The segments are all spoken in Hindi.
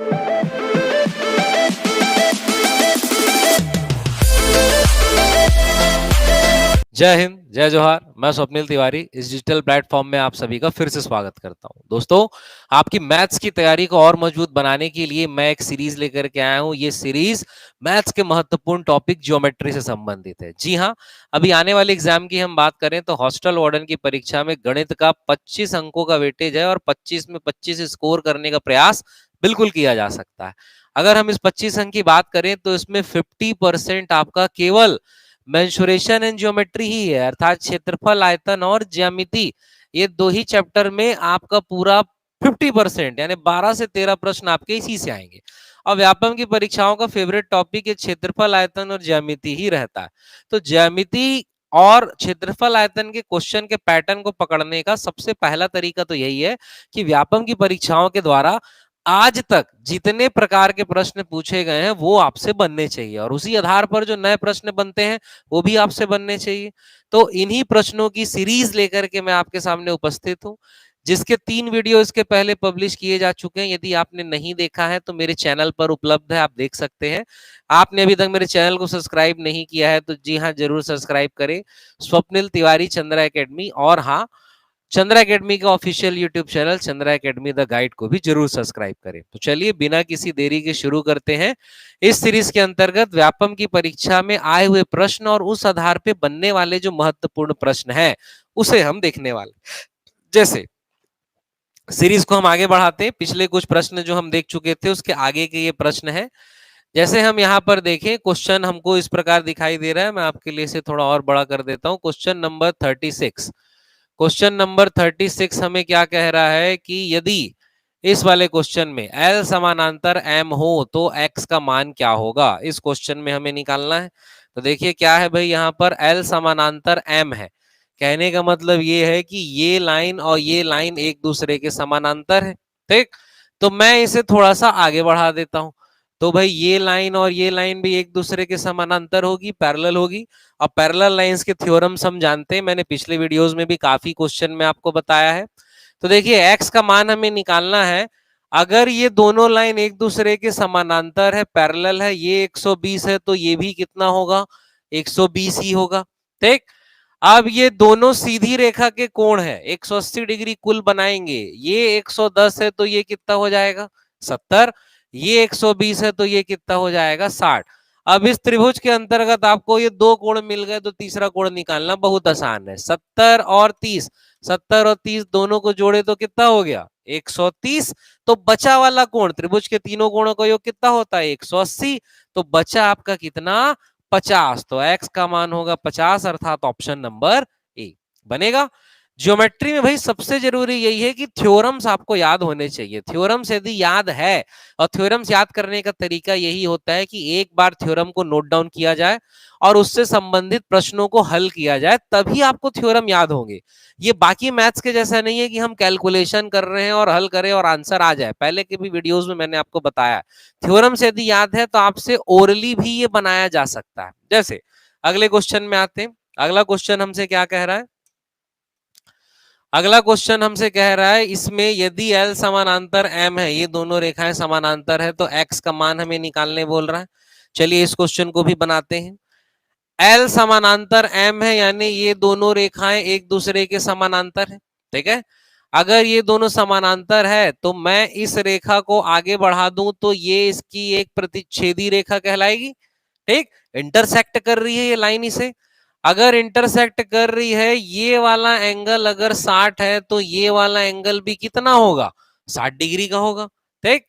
जय हिंद, जय जोहार। मैं स्वप्निल तिवारी इस डिजिटल प्लेटफॉर्म में आप सभी का फिर से स्वागत करता हूं। दोस्तों, आपकी मैथ्स की तैयारी को और मजबूत बनाने के लिए मैं एक सीरीज लेकर के आया हूं। ये सीरीज मैथ्स के महत्वपूर्ण टॉपिक ज्योमेट्री से संबंधित है। जी हां, अभी आने वाले एग्जाम की हम बात करें तो हॉस्टल वार्डन की परीक्षा में गणित का 25 अंकों का वेटेज है और 25 में 25 स्कोर करने का प्रयास बिल्कुल किया जा सकता है। अगर हम इस 25 अंक की बात करें तो इसमें 50% आपका केवल मेंसुरेशन एंड ज्योमेट्री ही है, अर्थात क्षेत्रफल, आयतन और ज्यामिति। ये दो ही चैप्टर में आपका पूरा 50% यानी 12 से 13 प्रश्न आपके इसी से आएंगे। और व्यापम की परीक्षाओं का फेवरेट टॉपिक है क्षेत्रफल, आयतन और ज्यामिति ही रहता है। तो ज्यामिति और क्षेत्रफल, आयतन के क्वेश्चन के पैटर्न को पकड़ने का सबसे पहला तरीका तो यही है कि व्यापम की परीक्षाओं के द्वारा आज तक जितने प्रकार के प्रश्न पूछे गए हैं वो आपसे बनने चाहिए और उसी आधार पर जो नए प्रश्न बनते हैं वो भी आपसे बनने चाहिए। तो इन्हीं प्रश्नों की सीरीज लेकर के मैं आपके सामने उपस्थित हूं, जिसके 3 वीडियो इसके पहले पब्लिश किए जा चुके हैं। यदि आपने नहीं देखा है तो मेरे चैनल पर उपलब्ध है, आप देख सकते हैं। आपने अभी तक मेरे चैनल को सब्सक्राइब नहीं किया है तो जी हाँ, जरूर सब्सक्राइब करें। स्वप्निल तिवारी चंद्रा एकेडमी, और हाँ, चंद्रा एकेडमी का official YouTube channel Chandra academy the guide को भी जरूर सब्सक्राइब करें। तो चलिए बिना किसी देरी के शुरू करते हैं। इस सीरीज के अंतर्गत व्यापम की परीक्षा में आए हुए प्रश्न और उस आधार पे बनने वाले जो महत्वपूर्ण प्रश्न हैं उसे हम देखने वाले। जैसे सीरीज को हम आगे बढ़ाते हैं, पिछले कुछ प्रश्न जो हम देख चुके थे उसके आगे के ये प्रश्न है। जैसे हम यहाँ पर देखें, क्वेश्चन हमको इस प्रकार दिखाई दे रहा है। मैं आपके लिए इसे थोड़ा और बड़ा कर देता हूँ। क्वेश्चन नंबर 36, क्वेश्चन नंबर 36 हमें क्या कह रहा है कि यदि इस वाले क्वेश्चन में L समानांतर M हो तो X का मान क्या होगा। इस क्वेश्चन में हमें निकालना है। तो देखिए क्या है भाई, यहाँ पर L समानांतर M है। कहने का मतलब ये है कि ये लाइन और ये लाइन एक दूसरे के समानांतर है। ठीक, तो मैं इसे थोड़ा सा आगे बढ़ा देता हूं। तो भाई ये लाइन और ये लाइन भी एक दूसरे के समानांतर होगी, पैरेलल होगी। अब पैरेलल लाइंस के थ्योरम्स हम जानते हैं, मैंने पिछले वीडियोस में भी काफी क्वेश्चन में आपको बताया है। तो देखिए x का मान हमें निकालना है। अगर ये दोनों लाइन एक दूसरे के समानांतर है, पैरेलल है, ये 120 है तो ये भी कितना होगा, 120 ही होगा। ठीक, अब ये दोनों सीधी रेखा के कोण है, 180 डिग्री कुल बनाएंगे। ये 110 है तो ये कितना हो जाएगा, 70। ये 120 है तो ये कितना हो जाएगा, 60। अब इस त्रिभुज के अंतर्गत आपको ये दो कोण मिल गए तो तीसरा कोण निकालना बहुत आसान है। 70 और 30, 70 और 30 दोनों को जोड़े तो कितना हो गया, 130। तो बचा वाला कोण, त्रिभुज के तीनों कोणों का योग कितना होता है, 180। तो बचा आपका कितना, 50। तो x का मान होगा 50, अर्थात ऑप्शन नंबर ए बनेगा। ज्योमेट्री में भाई सबसे जरूरी यही है कि थ्योरम्स आपको याद होने चाहिए। थ्योरम्स यदि याद है, और थ्योरम्स याद करने का तरीका यही होता है कि एक बार थ्योरम को नोट डाउन किया जाए और उससे संबंधित प्रश्नों को हल किया जाए, तभी आपको थ्योरम याद होंगे। ये बाकी मैथ्स के जैसा नहीं है कि हम कैलकुलेशन कर रहे हैं और हल करें और आंसर आ जाए। पहले के भी वीडियोस में मैंने आपको बताया, थ्योरम्स यदि याद है तो आपसे ओरली भी ये बनाया जा सकता है। जैसे अगले क्वेश्चन में आते हैं। अगला क्वेश्चन हमसे क्या कह रहा है, अगला क्वेश्चन हमसे कह रहा है इसमें यदि L समानांतर M है, ये दोनों रेखाएं समानांतर है, तो x का मान हमें निकालने बोल रहा है। चलिए इस क्वेश्चन को भी बनाते हैं। L समानांतर M है यानी ये दोनों रेखाएं एक दूसरे के समानांतर है। ठीक है, अगर ये दोनों समानांतर है तो मैं इस रेखा को आगे बढ़ा दूं तो ये इसकी एक प्रतिच्छेदी रेखा कहलाएगी। ठीक, इंटरसेक्ट कर रही है ये लाइन इसे। अगर इंटरसेक्ट कर रही है, ये वाला एंगल अगर 60 है तो ये वाला एंगल भी कितना होगा, 60 डिग्री का होगा। ठीक,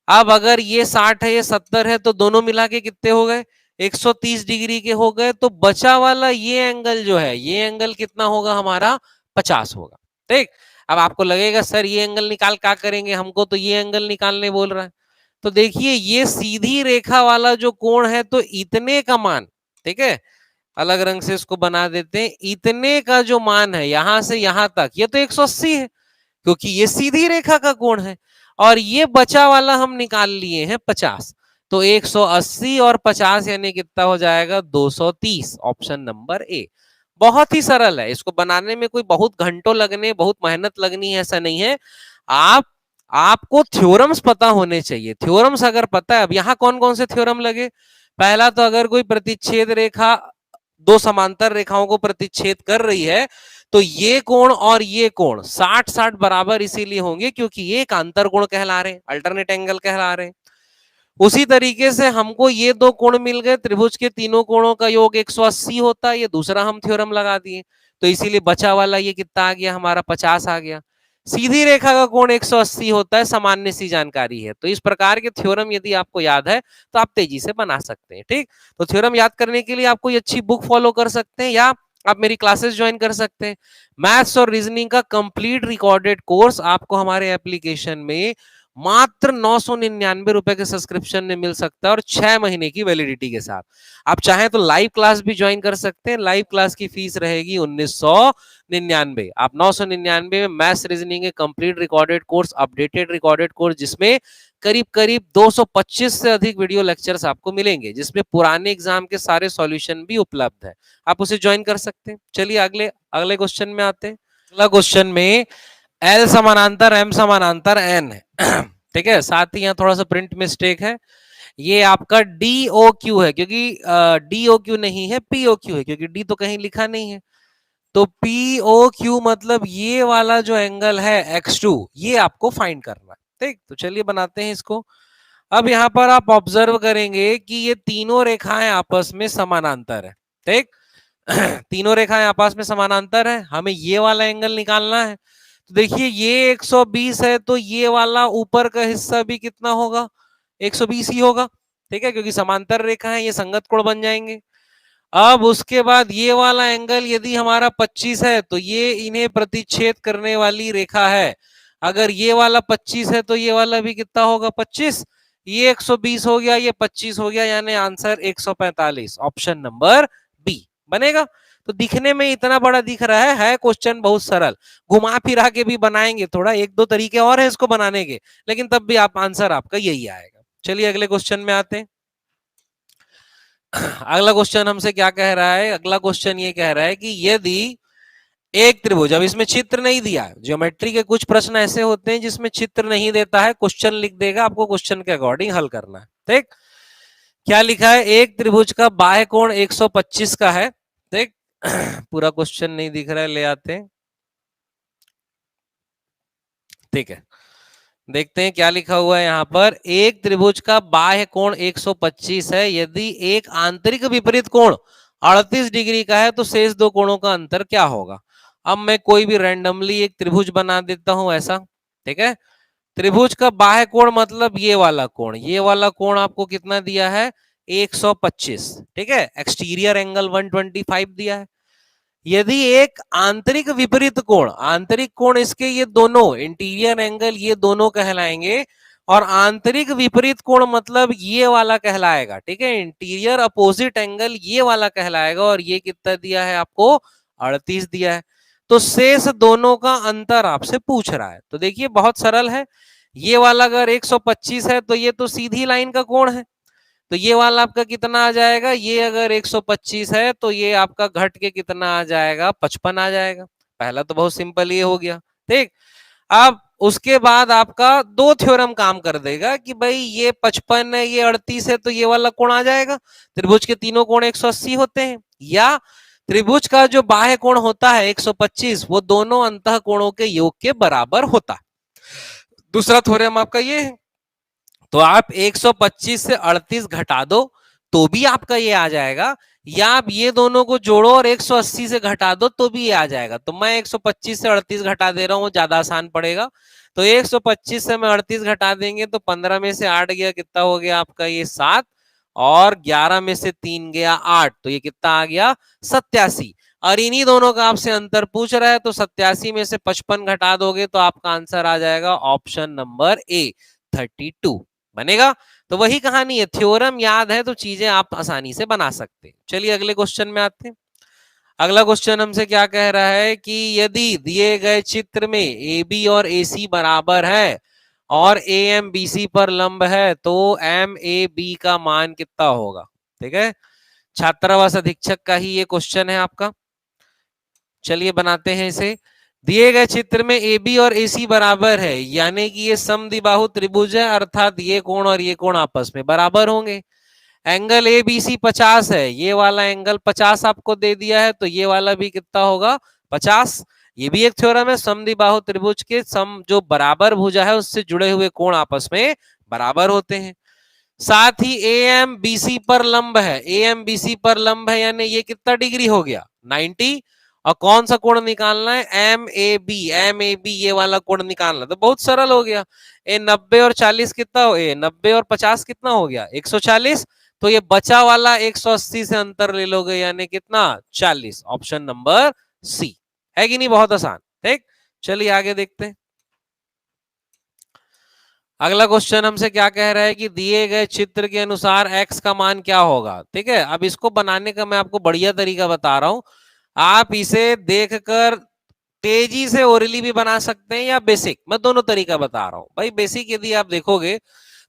अब अगर ये 60 है ये 70 है तो दोनों मिला के कितने हो गए, 130 डिग्री के हो गए। तो बचा वाला ये एंगल जो है, ये एंगल कितना होगा हमारा, 50 होगा। ठीक, अब आपको लगेगा सर ये एंगल निकाल क्या करेंगे, हमको तो ये एंगल निकालने बोल रहा है। तो देखिए ये सीधी रेखा वाला जो कोण है तो इतने का मान, ठीक है, अलग रंग से इसको बना देते हैं, इतने का जो मान है यहां से यहां तक ये तो 180 है क्योंकि ये सीधी रेखा का कोण है। और ये बचा वाला हम निकाल लिए हैं 50। तो 180 और 50 यानी कितना हो जाएगा, 230। Option number A. बहुत ही सरल है, इसको बनाने में कोई बहुत घंटों लगने, बहुत मेहनत लगनी है ऐसा नहीं है। आप आपको थ्योरम्स पता होने चाहिए। थ्योरम्स अगर पता है, अब यहां कौन कौन से थ्योरम लगे? पहला तो अगर कोई प्रतिच्छेद रेखा दो समांतर रेखाओं को प्रतिच्छेद कर रही है तो ये कोण और ये कोण 60-60 बराबर इसीलिए होंगे क्योंकि ये एक अंतर कोण कहला रहे हैं, अल्टरनेट एंगल कहला रहे हैं। उसी तरीके से हमको ये दो कोण मिल गए, त्रिभुज के तीनों कोणों का योग 180 होता है, ये दूसरा हम थ्योरम लगा दिए, तो इसीलिए बचा वाला ये कितना आ गया हमारा 50 आ गया। सीधी रेखा का कोण 180 होता है, सामान्य सी जानकारी है। तो इस प्रकार के थ्योरम यदि आपको याद है तो आप तेजी से बना सकते हैं। ठीक, तो थ्योरम याद करने के लिए आप कोई अच्छी बुक फॉलो कर सकते हैं या आप मेरी क्लासेस ज्वाइन कर सकते हैं। मैथ्स और रीजनिंग का कंप्लीट रिकॉर्डेड कोर्स आपको हमारे एप्लीकेशन में मात्र 999 रुपए के सब्सक्रिप्शन में मिल सकता है और 6 महीने की वैलिडिटी के साथ। आप चाहें तो लाइव क्लास भी ज्वाइन कर सकते हैं। लाइव क्लास की फीस रहेगी 1999। आप 999 में मैथ्स रीजनिंग के complete recorded course, updated recorded course, जिसमें करीब करीब 225 से अधिक वीडियो लेक्चर्स आपको मिलेंगे, जिसमें पुराने एग्जाम के सारे सॉल्यूशन भी उपलब्ध है। आप उसे ज्वाइन कर सकते हैं। चलिए अगले अगले क्वेश्चन में आते हैं। अगला क्वेश्चन में एल समानांतर एम समानांतर एन है। ठीक है, साथ ही यहाँ थोड़ा सा प्रिंट मिस्टेक है। ये आपका डी ओ क्यू है, क्योंकि डी ओ क्यू नहीं है, पी ओ क्यू है, क्योंकि डी तो कहीं लिखा नहीं है। तो पी ओ क्यू मतलब ये वाला जो एंगल है X2, ये आपको फाइंड करना है। ठीक, तो चलिए बनाते हैं इसको। अब यहाँ पर आप ऑब्जर्व करेंगे कि ये तीनों रेखाएं आपस में समानांतर है। ठीक, तीनों रेखाएं आपस में समानांतर है, हमें ये वाला एंगल निकालना है। तो देखिए ये 120 है, तो ये वाला ऊपर का हिस्सा भी कितना होगा? 120 ही होगा। ठीक है, क्योंकि समांतर रेखा है, ये संगत कोण बन जाएंगे। अब उसके बाद ये वाला एंगल यदि हमारा 25 है तो ये इन्हें प्रतिच्छेद करने वाली रेखा है। अगर ये वाला 25 है तो ये वाला भी कितना होगा? 25। ये 120 हो गया, ये 25 हो गया, यानी आंसर 145, ऑप्शन नंबर बी बनेगा। तो दिखने में इतना बड़ा दिख रहा है क्वेश्चन बहुत सरल। घुमा फिरा के भी बनाएंगे, थोड़ा एक दो तरीके और है इसको बनाने के, लेकिन तब भी आप आंसर आपका यही आएगा। चलिए अगले क्वेश्चन में आते हैं। अगला क्वेश्चन हमसे क्या कह रहा है? अगला क्वेश्चन ये कह रहा है कि यदि एक त्रिभुज, अब इसमें चित्र नहीं दिया, ज्योमेट्री के कुछ प्रश्न ऐसे होते हैं जिसमें चित्र नहीं देता है, क्वेश्चन लिख देगा, आपको क्वेश्चन के अकॉर्डिंग हल करना है। ठीक, क्या लिखा है? एक त्रिभुज का बाह्य कोण 125 का है। ठीक, पूरा क्वेश्चन नहीं दिख रहा है, ले आते हैं। ठीक है, देखते हैं क्या लिखा हुआ है यहाँ पर। एक त्रिभुज का बाह्य कोण 125 है, यदि एक आंतरिक विपरीत कोण 38 डिग्री का है तो शेष दो कोणों का अंतर क्या होगा? अब मैं कोई भी रैंडमली एक त्रिभुज बना देता हूं ऐसा। ठीक है, त्रिभुज का बाह्य कोण मतलब ये वाला कोण, ये वाला कोण आपको कितना दिया है? 125। ठीक है, एक्सटीरियर एंगल 125 दिया है। यदि एक आंतरिक विपरीत कोण, आंतरिक कोण इसके ये दोनों, इंटीरियर एंगल ये दोनों कहलाएंगे, और आंतरिक विपरीत कोण मतलब ये वाला कहलाएगा। ठीक है, इंटीरियर अपोजिट एंगल ये वाला कहलाएगा, और ये कितना दिया है आपको? 38 दिया है। तो शेष दोनों का अंतर आपसे पूछ रहा है। तो देखिए बहुत सरल है, ये वाला अगर 125 है तो ये तो सीधी लाइन का कोण है, तो ये वाला आपका कितना आ जाएगा? ये अगर 125 है तो ये आपका घट के कितना आ जाएगा? 55 आ जाएगा। पहला तो बहुत सिंपल ये हो गया। ठीक, अब उसके बाद आपका दो थ्योरम काम कर देगा कि भाई ये 55 है, ये 38 है, तो ये वाला कोण आ जाएगा। त्रिभुज के तीनों कोण 180 होते हैं, या त्रिभुज का जो बाह्य कोण होता है 125, वो दोनों अंतः कोणों के योग के बराबर होता है। दूसरा थ्योरम आपका ये है। तो आप 125 से 38 घटा दो तो भी आपका ये आ जाएगा, या आप ये दोनों को जोड़ो और 180 से घटा दो तो भी ये आ जाएगा। तो मैं 125 से 38 घटा दे रहा हूं, ज्यादा आसान पड़ेगा। तो 125 से मैं 38 घटा देंगे तो 15 में से 8 गया, कितना हो गया आपका? ये 7, और 11 में से 3 गया 8, तो ये कितना आ गया? 87। और इन्हीं दोनों का आपसे अंतर पूछ रहा है, तो 87 में से 55 घटा दोगे तो आपका आंसर आ जाएगा ऑप्शन नंबर ए, 32 बनेगा। तो वही कहानी है, थ्योरम याद है तो चीजें आप आसानी से बना सकते हैं। चलिए अगले क्वेश्चन में आते हैं। अगला क्वेश्चन हमसे क्या कह रहा है कि यदि दिए गए चित्र में ए बी और ए सी बराबर है और ए एम बी सी पर लंब है तो एम ए बी का मान कितना होगा? ठीक है, छात्रावास अधीक्षक का ही ये क्वेश्चन है आपका। चलिए बनाते हैं इसे। दिए गए चित्र में AB और AC बराबर है, यानी कि ये समद्विबाहु त्रिभुज है, अर्थात ये कोण और ये कोण आपस में बराबर होंगे। एंगल ABC 50 है, ये वाला एंगल 50 आपको दे दिया है, तो ये वाला भी कितना होगा 50। ये भी एक थ्योरम है, समद्विबाहु त्रिभुज के सम जो बराबर भुजा है उससे जुड़े हुए कोण आपस में बराबर होते हैं। साथ ही AMBC पर लंब है, AMBC पर लंब है, यानी ये कितना डिग्री हो गया 90। और कौन सा कोण निकालना है MAB ये वाला कोण निकालना, तो बहुत सरल हो गया। 90 और 40 कितना हो, 90 और 50 कितना हो गया 140। तो ये बचा वाला 180 से अंतर ले लोगे, यानी कितना 40। ऑप्शन नंबर सी है कि नहीं, बहुत आसान। ठीक, चलिए आगे देखते हैं। अगला क्वेश्चन हमसे क्या कह रहा है कि दिए गए चित्र के अनुसार x का मान क्या होगा। ठीक है, अब इसको बनाने का मैं आपको बढ़िया तरीका बता रहा हूं। आप इसे देखकर तेजी से ओरली भी बना सकते हैं या बेसिक, मैं दोनों तरीका बता रहा हूं। भाई बेसिक यदि आप देखोगे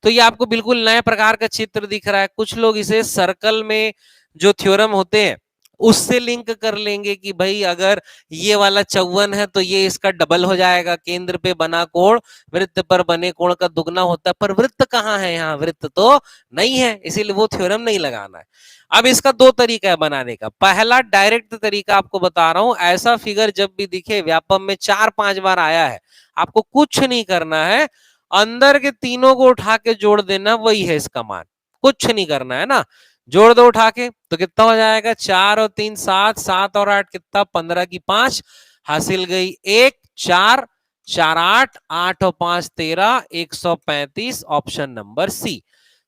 तो ये आपको बिल्कुल नए प्रकार का चित्र दिख रहा है। कुछ लोग इसे सर्कल में जो थ्योरम होते हैं उससे लिंक कर लेंगे कि भाई अगर ये वाला 54 है तो ये इसका डबल हो जाएगा, केंद्र पे बना कोण वृत्त पर बने कोण का दुगना होता है। पर वृत्त कहाँ है, यहाँ वृत्त तो नहीं है, इसीलिए वो थ्योरम नहीं लगाना है। अब इसका दो तरीका है बनाने का। पहला डायरेक्ट तरीका आपको बता रहा हूं, ऐसा फिगर जब भी दिखे, व्यापम में 4-5 बार आया है, आपको कुछ नहीं करना है, अंदर के तीनों को उठा के जोड़ देना, वही है इसका मान। कुछ नहीं करना है ना, जोड़ दो उठा के, तो कितना हो जाएगा 4 और 3 7, 7 और 8 कितना 15 की 5 हासिल गई 1, 4 4 8, 8 और 5 13, 135। ऑप्शन नंबर सी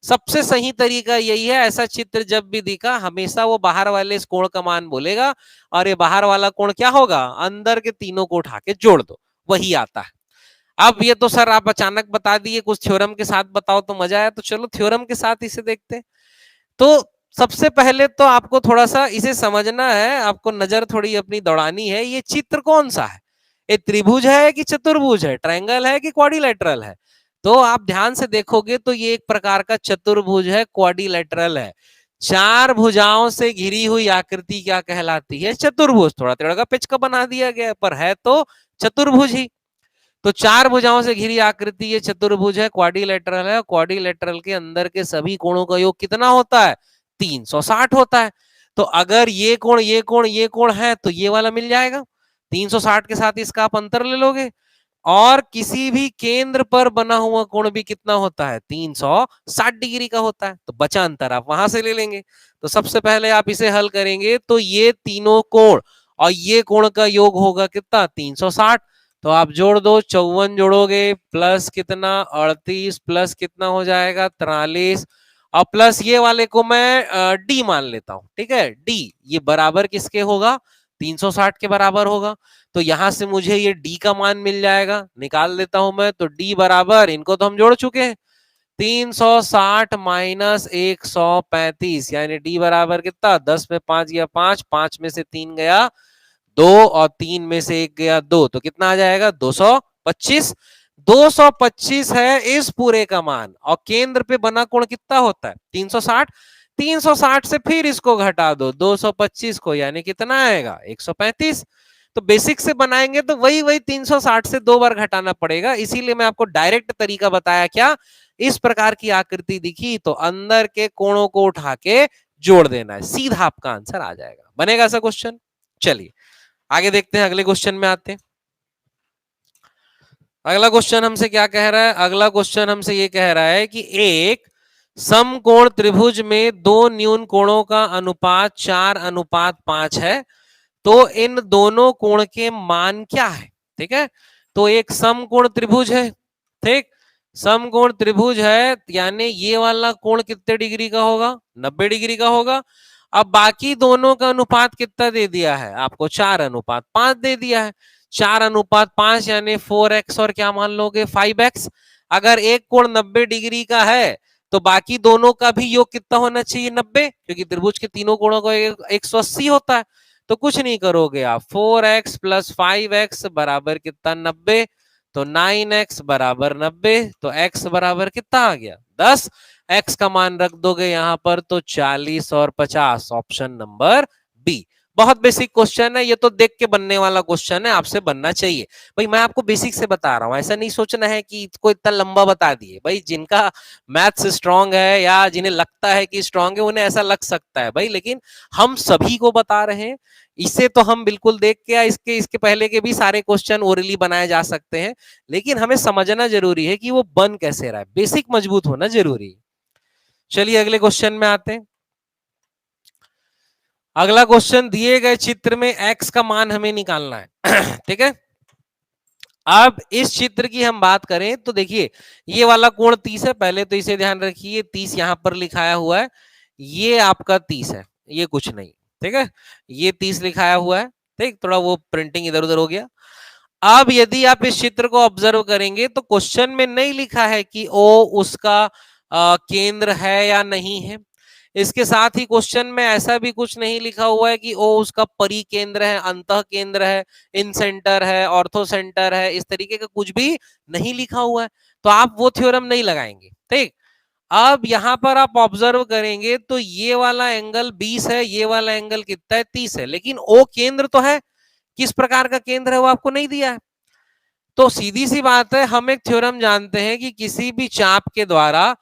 सबसे सही तरीका यही है। ऐसा चित्र जब भी दिखा हमेशा वो बाहर वाले इस कोण का मान बोलेगा, और ये बाहर वाला कोण क्या होगा, अंदर के तीनों को उठा के जोड़ दो, वही आता है। अब ये तो सर आप अचानक बता दिए, कुछ थ्योरम के साथ बताओ तो मजा आया, तो चलो थ्योरम के साथ इसे देखते हैं। तो सबसे पहले तो आपको थोड़ा सा इसे समझना है, आपको नजर थोड़ी अपनी दौड़ानी है। ये चित्र कौन सा है, ये त्रिभुज है कि चतुर्भुज है, ट्रायंगल है कि क्वाड्रिलेटरल है। तो आप ध्यान से देखोगे तो ये एक प्रकार का चतुर्भुज है, क्वाड्रिलेटरल है। चार भुजाओं से घिरी हुई आकृति क्या कहलाती है, चतुर्भुज। थोड़ा टेढ़ा का पेच का बना दिया गया पर है तो चतुर्भुज ही। तो चार भुजाओं से घिरी आकृति ये चतुर्भुज है, क्वाड्रिलेटरल है। क्वाड्रिलेटरल के अंदर के सभी कोणों का योग कितना होता है 360 होता है। तो अगर ये कोण ये कोण ये कोण है तो ये वाला मिल जाएगा, 360 के साथ इसका आप अंतर ले लोगे। और किसी भी केंद्र पर बना हुआ कोण भी कितना होता है 360 डिग्री का होता है, तो बचा अंतर आप वहां से ले लेंगे। तो सबसे पहले आप इसे हल करेंगे तो ये तीनों कोण और ये कोण का योग होगा कितना 360। तो आप जोड़ दो, 54 जोड़ोगे प्लस कितना 38 प्लस कितना हो जाएगा 43, और प्लस ये वाले को मैं डी मान लेता हूं। ठीक है, डी ये बराबर किसके होगा 360 के बराबर होगा। तो यहां से मुझे ये डी का मान मिल जाएगा, निकाल देता हूं मैं। तो डी बराबर, इनको तो हम जोड़ चुके हैं, 360 माइनस 135, यानी डी बराबर कितना 10 में 5 गया 5, 5 में से 3 गया 2, और 3 में से 1 गया 2, तो कितना आ जाएगा 225। 225 है इस पूरे का मान, और केंद्र पे बना कोण कितना होता है 360। 360 से फिर इसको घटा दो 225 को, यानी कितना आएगा 135। तो बेसिक से बनाएंगे तो वही वही 360 से 2 बार घटाना पड़ेगा, इसीलिए मैं आपको डायरेक्ट तरीका बताया। क्या, इस प्रकार की आकृति दिखी तो अंदर के कोणों को उठा के जोड़ देना है, सीधा आपका आंसर आ जाएगा। बनेगा ऐसा क्वेश्चन। चलिए आगे देखते हैं, अगले क्वेश्चन में आते हैं। अगला क्वेश्चन हमसे क्या कह रहा है, अगला क्वेश्चन हमसे ये कह रहा है कि एक समकोण त्रिभुज में दो न्यून कोणों का अनुपात 4:5 है, तो इन दोनों कोण के मान क्या है। ठीक है, तो एक समकोण त्रिभुज है, ठीक, समकोण त्रिभुज है, यानी ये वाला कोण कितने डिग्री का होगा 90 डिग्री का होगा। अब बाकी दोनों का अनुपात कितना दे दिया है आपको 4:5 दे दिया है। 4:5 यानी 4x और क्या मान लोगे 5x। अगर एक कोण 90 डिग्री का है तो बाकी दोनों का भी योग कितना होना चाहिए 90, क्योंकि त्रिभुज के तीनों कोणों का 180 होता है। तो कुछ नहीं करोगे आप, 4x प्लस 5x बराबर कितना 90, तो 9x बराबर 90, तो x बराबर कितना आ गया 10। x का मान रख दोगे यहां पर तो 40 और 50। ऑप्शन नंबर बी बहुत बेसिक क्वेश्चन है, ये तो देख के बनने वाला क्वेश्चन है, आपसे बनना चाहिए। भाई मैं आपको बेसिक से बता रहा हूं, ऐसा नहीं सोचना है कि इसको इतना लंबा बता दिए। भाई जिनका मैथ्स स्ट्रांग है या जिन्हें लगता है कि स्ट्रांग है उन्हें ऐसा लग सकता है भाई, लेकिन हम सभी को बता रहे हैं। इसे तो हम बिल्कुल देख के या इसके इसके पहले के भी सारे क्वेश्चन ओरली बनाए जा सकते हैं, लेकिन हमें समझना जरूरी है कि वो बन कैसे रहा है, बेसिक मजबूत होना जरूरी है। चलिए अगले क्वेश्चन में आते हैं। अगला क्वेश्चन, दिए गए चित्र में x का मान हमें निकालना है। ठीक है, अब इस चित्र की हम बात करें तो देखिए ये वाला कोण 30 है, पहले तो इसे ध्यान रखिए, 30 यहां पर लिखाया हुआ है, ये आपका 30 है, ये कुछ नहीं। ठीक है, ये 30 लिखाया हुआ है। ठीक, थोड़ा वो प्रिंटिंग इधर उधर हो गया। अब यदि आप इस चित्र को ऑब्जर्व करेंगे तो क्वेश्चन में नहीं लिखा है कि ओ उसका केंद्र है या नहीं है। इसके साथ ही क्वेश्चन में ऐसा भी कुछ नहीं लिखा हुआ है कि ओ उसका परिकेंद्र है, अंतः केंद्र है, इन सेंटर है, ऑर्थो सेंटर है, इस तरीके का कुछ भी नहीं लिखा हुआ है, तो आप वो थ्योरम नहीं लगाएंगे। ठीक, अब यहां पर आप ऑब्जर्व करेंगे तो ये वाला एंगल 20 है, ये वाला एंगल कितना है, 30 है, लेकिन ओ केंद्र तो है, किस प्रकार का केंद्र है वो आपको नहीं दिया है। तो सीधी सी बात है, हम एक थ्योरम जानते हैं कि किसी भी चाप के द्वारा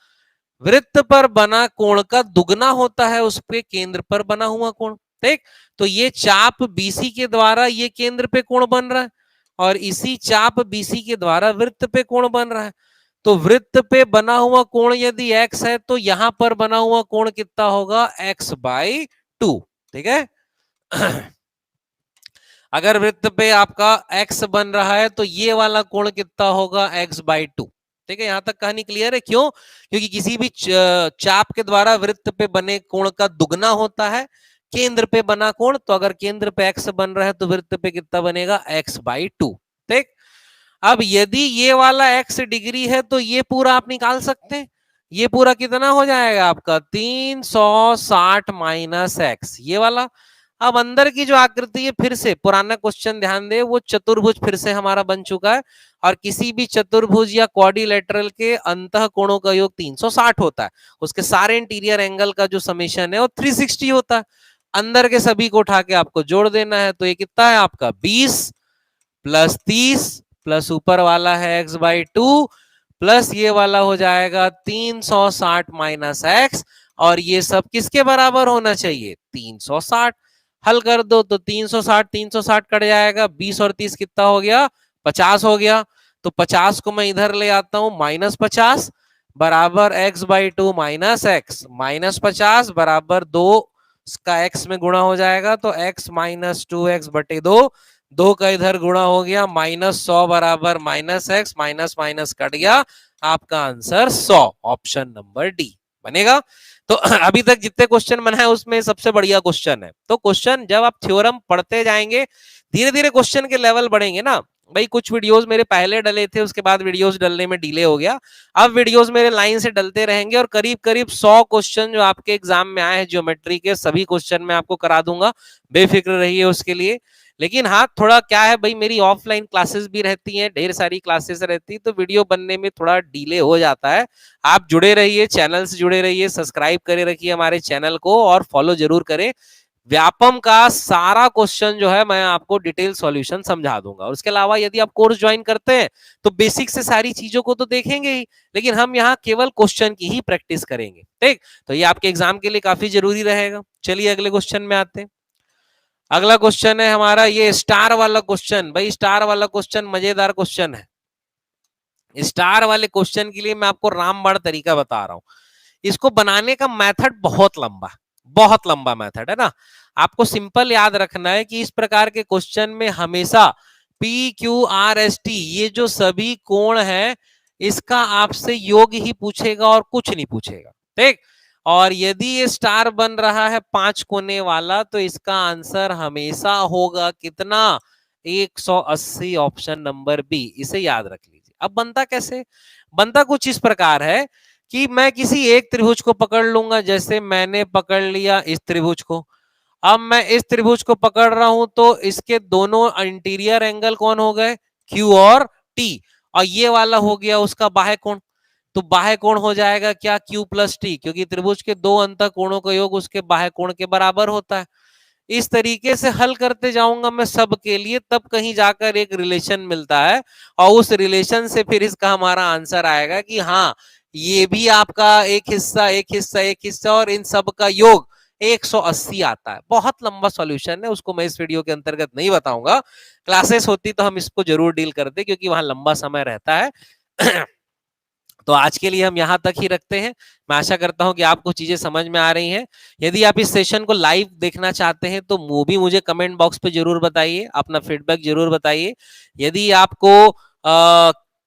वृत्त पर बना कोण का दुगना होता है उसके केंद्र पर बना हुआ कोण। ठीक, तो ये चाप बीसी के द्वारा ये केंद्र पे कोण बन रहा है और इसी चाप बीसी के द्वारा वृत्त पे कोण बन रहा है। तो वृत्त पे बना हुआ कोण यदि x है तो यहां पर बना हुआ कोण कितना होगा, x/2। ठीक है, अगर वृत्त पे आपका x बन रहा है तो ये वाला कोण कितना होगा, x/2। ठीक है, यहां तक कहानी क्लियर है। क्यों? क्योंकि किसी भी चाप के द्वारा वृत्त पे बने कोण का दुगना होता है केंद्र पे बना कोण, तो अगर केंद्र पे x बन रहा है तो वृत्त पे कितना बनेगा, x/2। ठीक, अब यदि ये वाला x डिग्री है तो ये पूरा आप निकाल सकते हैं। ये पूरा कितना हो जाएगा आपका, 360 माइनस एक्स, ये वाला। अब अंदर की जो आकृति है, फिर से पुराना क्वेश्चन ध्यान दे, वो चतुर्भुज फिर से हमारा बन चुका है और किसी भी चतुर्भुज या क्वाड्रिलेटरल के अंतः कोणों का योग 360 होता है। उसके सारे इंटीरियर एंगल का जो समेशन है वो 360 होता है। अंदर के सभी को उठा के आपको जोड़ देना है, तो ये कितना है आपका 20 प्लस 30 प्लस ऊपर वाला है x/2 प्लस ये वाला हो जाएगा 360 माइनस एक्स, और ये सब किसके बराबर होना चाहिए, 360। हल कर दो तो 360 कट जाएगा, 20 और 30 कितना हो गया, 50 हो गया। तो 50 को मैं इधर ले आता हूं, -50 बराबर x/2 माइनस एक्स, -50 बराबर 2 का x में गुणा हो जाएगा, तो x माइनस 2x/2, 2 का इधर गुणा हो गया, -100 बराबर -x, माइनस माइनस कट गया, आपका आंसर 100, ऑप्शन नंबर डी बनेगा। तो अभी तक जितने क्वेश्चन बनाए उसमें सबसे बढ़िया क्वेश्चन है। तो क्वेश्चन जब आप थ्योरम पढ़ते जाएंगे, धीरे धीरे क्वेश्चन के लेवल बढ़ेंगे ना। भाई कुछ वीडियोस मेरे पहले डले थे, उसके बाद वीडियोस डलने में डिले हो गया, अब वीडियोस मेरे लाइन से डलते रहेंगे और करीब करीब 100 क्वेश्चन जो आपके एग्जाम में आए हैं ज्योमेट्री के, सभी क्वेश्चन मैं आपको करा दूंगा, बेफिक्र रहिए उसके लिए। लेकिन हाँ, थोड़ा क्या है भाई, मेरी ऑफलाइन क्लासेस भी रहती हैं, ढेर सारी क्लासेस रहती है, तो वीडियो बनने में थोड़ा डिले हो जाता है। आप जुड़े रहिए, चैनल से जुड़े रहिए, सब्सक्राइब करे रखिए हमारे चैनल को और फॉलो जरूर करें। व्यापम का सारा क्वेश्चन जो है मैं आपको डिटेल सॉल्यूशन समझा दूंगा। और उसके अलावा यदि आप कोर्स ज्वाइन करते हैं तो बेसिक से सारी चीजों को तो देखेंगे ही, लेकिन हम यहाँ केवल क्वेश्चन की ही प्रैक्टिस करेंगे। ठीक, तो ये आपके एग्जाम के लिए काफी जरूरी रहेगा। चलिए अगले क्वेश्चन में आते हैं। अगला क्वेश्चन है हमारा ये स्टार वाला क्वेश्चन। भाई स्टार वाला क्वेश्चन मजेदार क्वेश्चन है। स्टार वाले क्वेश्चन के लिए मैं आपको रामबाण तरीका बता रहा हूं। इसको बनाने का मेथड बहुत लंबा मेथड है ना। आपको सिंपल याद रखना है कि इस प्रकार के क्वेश्चन में हमेशा P Q R S T ये जो सभी कोण है इसका आपसे योग ही पूछेगा और कुछ नहीं पूछेगा। ठीक, और यदि ये स्टार बन रहा है 5 कोने वाला तो इसका आंसर हमेशा होगा कितना, 180, ऑप्शन नंबर बी। इसे याद रख लीजिए। अब बनता कैसे, बनता कुछ इस प्रकार है कि मैं किसी एक त्रिभुज को पकड़ लूंगा, जैसे मैंने पकड़ लिया इस त्रिभुज को। अब मैं इस त्रिभुज को पकड़ रहा हूं तो इसके दोनों इंटीरियर एंगल कौन हो गए, Q और T, और ये वाला हो गया उसका बाह्य कोण। तो बाह्य कोण हो जाएगा क्या, Q प्लस T, क्योंकि त्रिभुज के दो अंतः कोणों का योग उसके बाह्य कोण के बराबर होता है। इस तरीके से हल करते जाऊंगा मैं सबके लिए, तब कहीं जाकर एक रिलेशन मिलता है और उस रिलेशन से फिर इसका हमारा आंसर आएगा कि हाँ ये भी आपका एक हिस्सा एक हिस्सा एक हिस्सा और इन सब का योग 180 आता है। बहुत लंबा सॉल्यूशन है, उसको मैं इस वीडियो के अंतर्गत नहीं बताऊंगा। क्लासेस होती तो हम इसको जरूर डील करते क्योंकि वहां लंबा समय रहता है। तो आज के लिए हम यहां तक ही रखते हैं। मैं आशा करता हूं कि आपको चीजें समझ में आ रही हैं। यदि आप इस सेशन को लाइव देखना चाहते हैं तो वो भी मुझे कमेंट बॉक्स पे जरूर बताइए, अपना फीडबैक जरूर बताइए। यदि आपको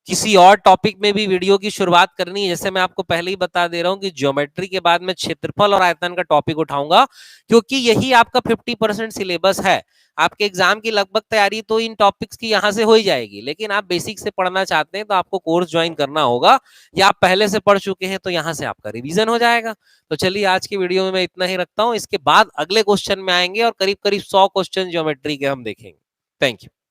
किसी और टॉपिक में भी वीडियो की शुरुआत करनी है, जैसे मैं आपको पहले ही बता दे रहा हूं कि ज्योमेट्री के बाद मैं क्षेत्रफल और आयतन का टॉपिक उठाऊंगा, क्योंकि यही आपका 50% सिलेबस है। आपके एग्जाम की लगभग तैयारी तो इन टॉपिक्स की यहां से हो ही जाएगी, लेकिन आप बेसिक से पढ़ना चाहते हैं तो आपको कोर्स ज्वाइन करना होगा, या आप पहले से पढ़ चुके हैं तो यहां से आपका रिवीजन हो जाएगा। तो चलिए आज की वीडियो में मैं इतना ही रखता हूं, इसके बाद अगले क्वेश्चन में आएंगे और करीब करीब 100 क्वेश्चन ज्योमेट्री के हम देखेंगे। Thank you.